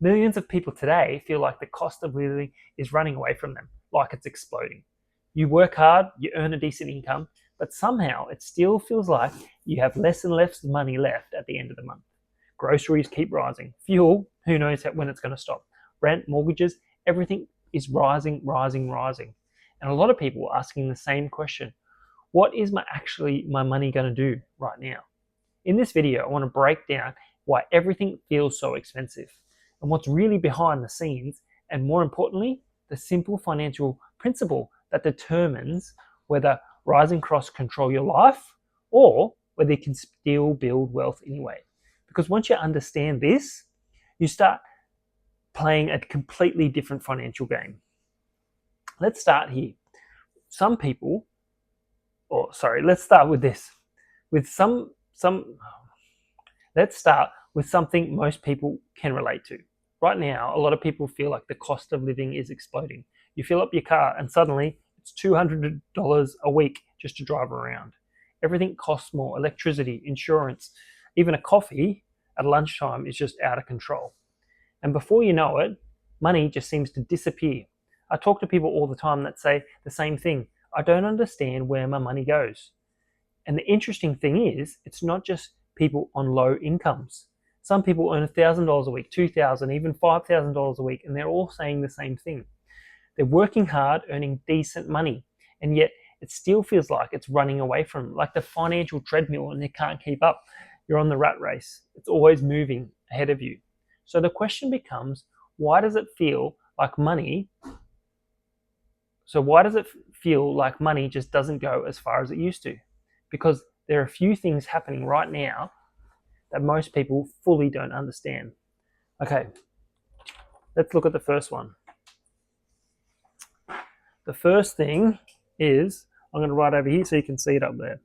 Millions of people today feel like the cost of living is running away from them, like it's exploding. You work hard, you earn a decent income, but somehow it still feels like you have less and less money left at the end of the month. Groceries keep rising. Fuel, who knows when it's going to stop. Rent, mortgages, everything is rising, rising, rising. And a lot of people are asking the same question. What is my money going to do right now? In this video, I want to break down why everything feels so expensive and what's really behind the scenes, and more importantly, the simple financial principle that determines whether rising costs control your life or whether you can still build wealth anyway. Because once you understand this, you start playing a completely different financial game. Let's start here. Let's start with this. Let's start with something most people can relate to. Right now, a lot of people feel like the cost of living is exploding. You fill up your car and suddenly it's $200 a week just to drive around. Everything costs more: electricity, insurance, even a coffee at lunchtime is just out of control. And before you know it, money just seems to disappear. I talk to people all the time that say the same thing. I don't understand where my money goes. And the interesting thing is, it's not just people on low incomes. Some people earn $1,000 a week, $2,000, even $5,000 a week, and they're all saying the same thing. They're working hard, earning decent money, and yet it still feels like it's running away from them, like the financial treadmill, and they can't keep up. You're on the rat race. It's always moving ahead of you. So the question becomes, why does it feel like money just doesn't go as far as it used to? Because there are a few things happening right now that most people fully don't understand. Okay, let's look at the first one. The first thing is, I'm going to write over here so you can see it up there.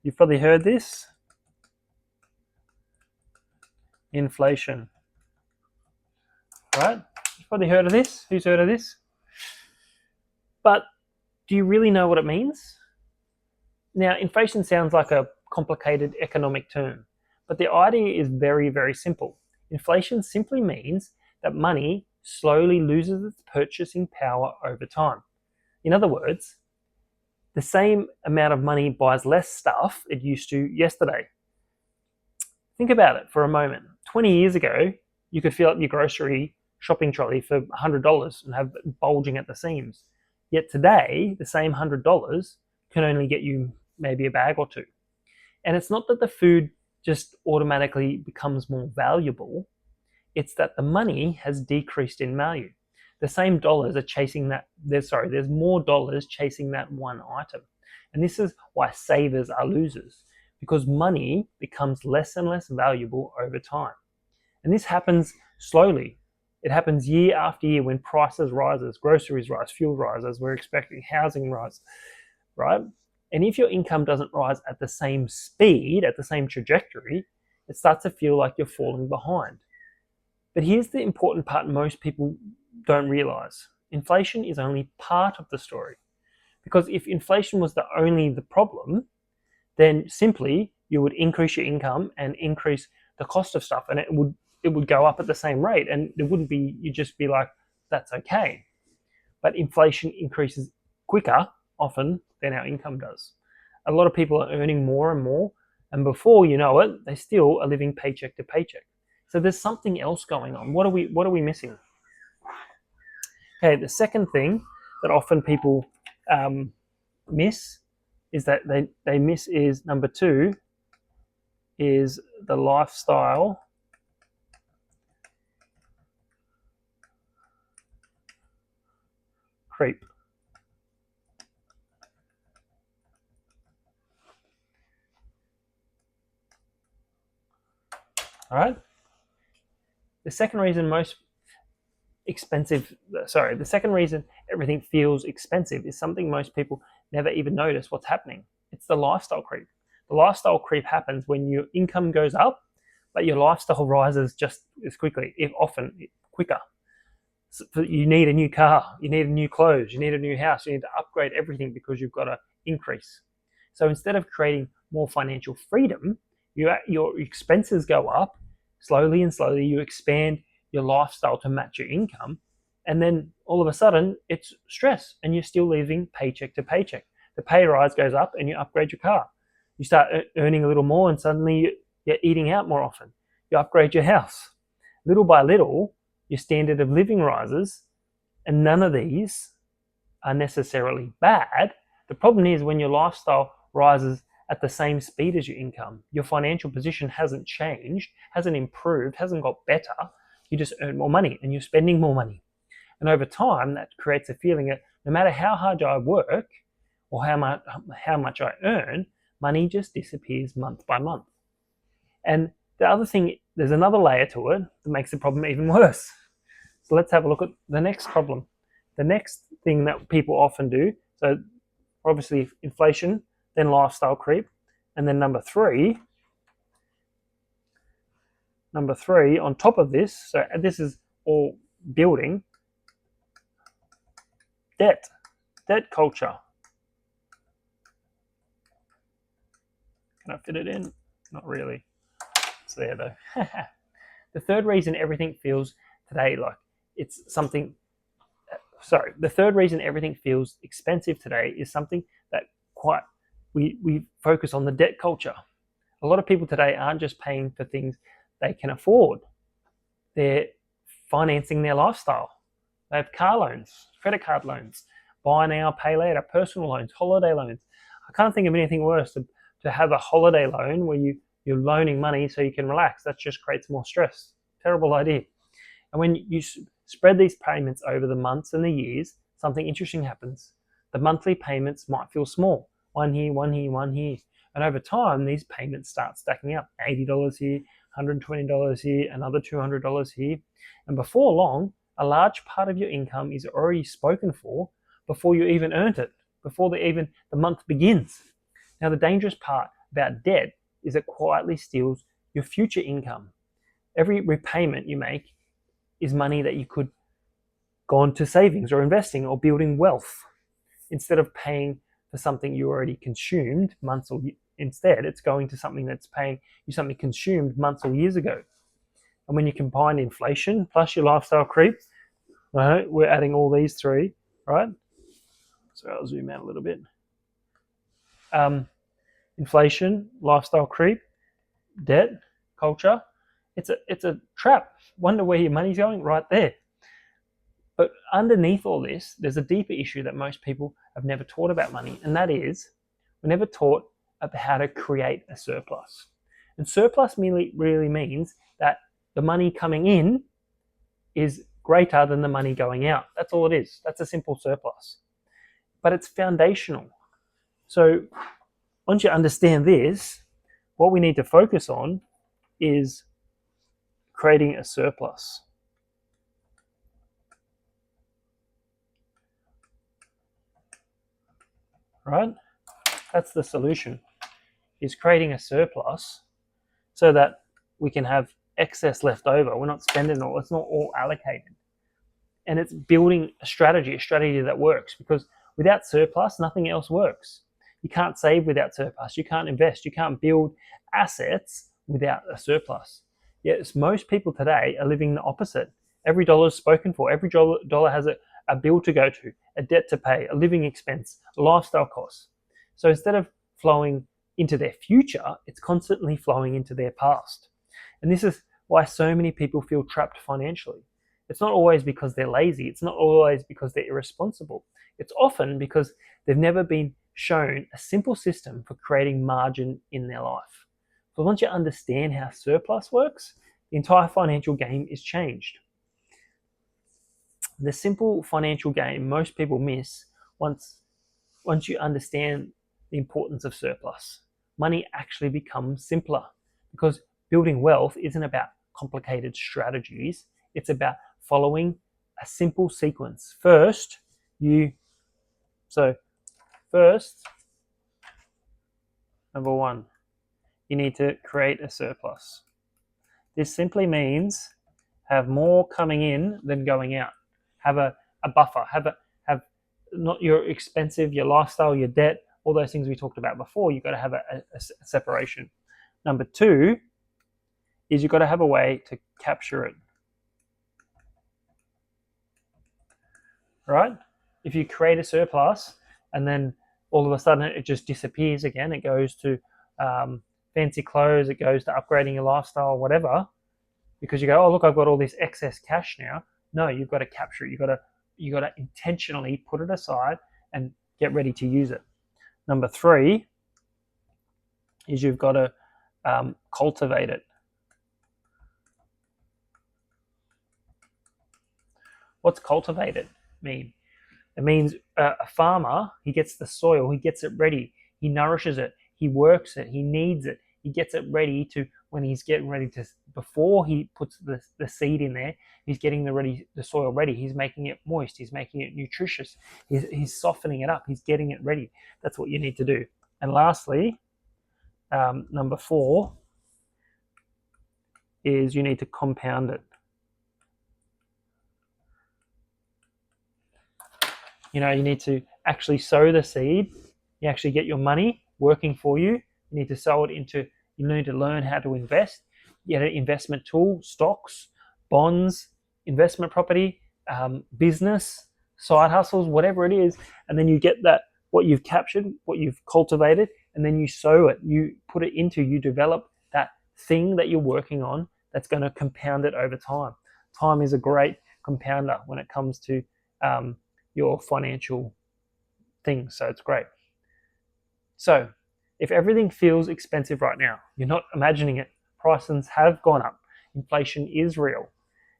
You've probably heard this. Inflation. Right? You've probably heard of this. Who's heard of this? But do you really know what it means? Now, inflation sounds like a complicated economic term, but the idea is very, very simple. Inflation simply means that money slowly loses its purchasing power over time. In other words, the same amount of money buys less stuff it used to yesterday. Think about it for a moment. 20 years ago, you could fill up your grocery shopping trolley for $100 and have it bulging at the seams. Yet today, the same $100 can only get you maybe a bag or two. And it's not that the food just automatically becomes more valuable. It's that the money has decreased in value. The same dollars are chasing that. There's more dollars chasing that one item. And this is why savers are losers, because money becomes less and less valuable over time. And this happens slowly. It happens year after year when prices rises, groceries rise, fuel rises, we're expecting housing rise, right? And if your income doesn't rise at the same speed, at the same trajectory, it starts to feel like you're falling behind. But here's the important part most people don't realize. Inflation is only part of the story. Because if inflation was only the problem, then simply you would increase your income and increase the cost of stuff, and it would go up at the same rate, and it wouldn't be, you'd just be like, that's okay. But inflation increases quicker often than our income does. A lot of people are earning more and more, and before you know it, they still are living paycheck to paycheck. So there's something else going on. What are we missing? Okay, the second thing that often people miss is that they miss is number 2 is the lifestyle creep. All right. The second reason everything feels expensive is something most people never even notice what's happening. It's the lifestyle creep. The lifestyle creep happens when your income goes up, but your lifestyle rises just as quickly, if often quicker. So you need a new car, you need new clothes, you need a new house, you need to upgrade everything because you've got an increase. So instead of creating more financial freedom, your expenses go up slowly and slowly you expand your lifestyle to match your income, and then all of a sudden it's stress and you're still living paycheck to paycheck. The pay rise goes up and you upgrade your car. You start earning a little more and suddenly you're eating out more often. You upgrade your house. Little by little, your standard of living rises, and none of these are necessarily bad. The problem is when your lifestyle rises at the same speed as your income, your financial position hasn't changed, hasn't improved, hasn't got better. You just earn more money and you're spending more money. And over time, that creates a feeling that no matter how hard I work or how much I earn, money just disappears month by month. And the other thing, there's another layer to it that makes the problem even worse. So let's have a look at the next problem. The next thing that people often do, so obviously inflation, then lifestyle creep, and then number three on top of this, so this is all building, debt culture. Can I fit it in? Not really. It's there though. The third reason everything feels today like it's something, the third reason everything feels expensive today is something that we focus on the debt culture. A lot of people today aren't just paying for things they can afford. They're financing their lifestyle. They have car loans, credit card loans, buy now, pay later, personal loans, holiday loans. I can't think of anything worse to have a holiday loan where you're loaning money so you can relax. That just creates more stress. Terrible idea. And when you spread these payments over the months and the years, something interesting happens. The monthly payments might feel small. One here, one here, one here. And over time, these payments start stacking up. $80 here, $120 here, another $200 here. And before long, a large part of your income is already spoken for before you even earned it, before the month begins. Now, the dangerous part about debt is it quietly steals your future income. Every repayment you make is money that you could go into savings or investing or building wealth. Instead of paying for something you already consumed months or instead, it's going to something that's paying you something consumed months or years ago. And when you combine inflation plus your lifestyle creep, right, we're adding all these three, right? So I'll zoom out a little bit. Inflation, lifestyle creep, debt culture. It's a trap. Wonder where your money's going? Right there. But underneath all this, there's a deeper issue that most people have never taught about money, and that is we're never taught about how to create a surplus. And surplus really means that the money coming in is greater than the money going out. That's all it is. That's a simple surplus. But it's foundational. So once you understand this, what we need to focus on is creating a surplus. Right? That's the solution, is creating a surplus so that we can have excess left over. We're not spending it all. It's not all allocated. And it's building a strategy that works, because without surplus, nothing else works. You can't save without surplus. You can't invest. You can't build assets without a surplus. Yet most people today are living the opposite. Every dollar is spoken for. Every dollar has a bill to go to, a debt to pay, a living expense, a lifestyle cost. So instead of flowing into their future, it's constantly flowing into their past. And this is why so many people feel trapped financially. It's not always because they're lazy. It's not always because they're irresponsible. It's often because they've never been shown a simple system for creating margin in their life. So once you understand how surplus works, the entire financial game is changed. The simple financial game most people miss once you understand the importance of surplus. Money actually becomes simpler, because building wealth isn't about complicated strategies. It's about following a simple sequence. First, number one, you need to create a surplus. This simply means have more coming in than going out. Have a buffer. Have not your expensive, your lifestyle, your debt, all those things we talked about before. You've got to have a separation. Number two is you've got to have a way to capture it. Right? If you create a surplus and then all of a sudden it just disappears again, it goes to fancy clothes, it goes to upgrading your lifestyle, whatever, because you go, oh look, I've got all this excess cash now. No, you've got to capture it. You got to intentionally put it aside and get ready to use it. Number 3 is you've got to cultivate it. What's cultivated mean? It means a farmer, he gets the soil, he gets it ready, he nourishes it, he works it, he kneads it, he gets it ready to, when he's getting ready to, before he puts the seed in there, he's getting the soil ready, he's making it moist, he's making it nutritious, he's softening it up, he's getting it ready. That's what you need to do. And lastly, number 4 is you need to compound it. You know, you need to actually sow the seed. You actually get your money working for you. You need to sow it into, you need to learn how to invest. You get an investment tool, stocks, bonds, investment property, business, side hustles, whatever it is. And then you get that, what you've captured, what you've cultivated, and then you sow it. You put it into, you develop that thing that you're working on that's going to compound it over time. Time is a great compounder when it comes to your financial things, so it's great. So if everything feels expensive right now, you're not imagining it, prices have gone up, inflation is real,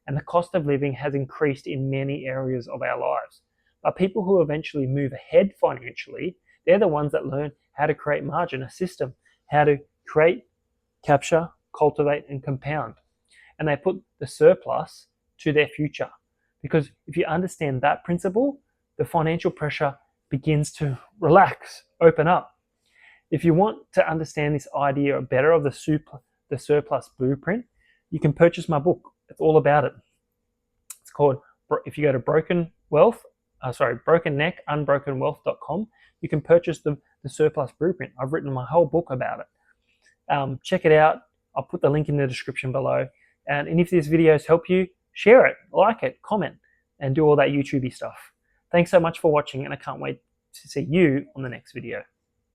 and the cost of living has increased in many areas of our lives. But people who eventually move ahead financially, they're the ones that learn how to create margin, a system, how to create, capture, cultivate, and compound. And they put the surplus to their future. Because if you understand that principle, the financial pressure begins to relax, open up. If you want to understand this idea better of the surplus blueprint, you can purchase my book. It's all about it. It's called, if you go to brokenneck.unbrokenwealth.com, you can purchase the surplus blueprint. I've written my whole book about it. Check it out. I'll put the link in the description below. And if these videos help you, share it, like it, comment, and do all that YouTubey stuff. Thanks so much for watching, and I can't wait to see you on the next video.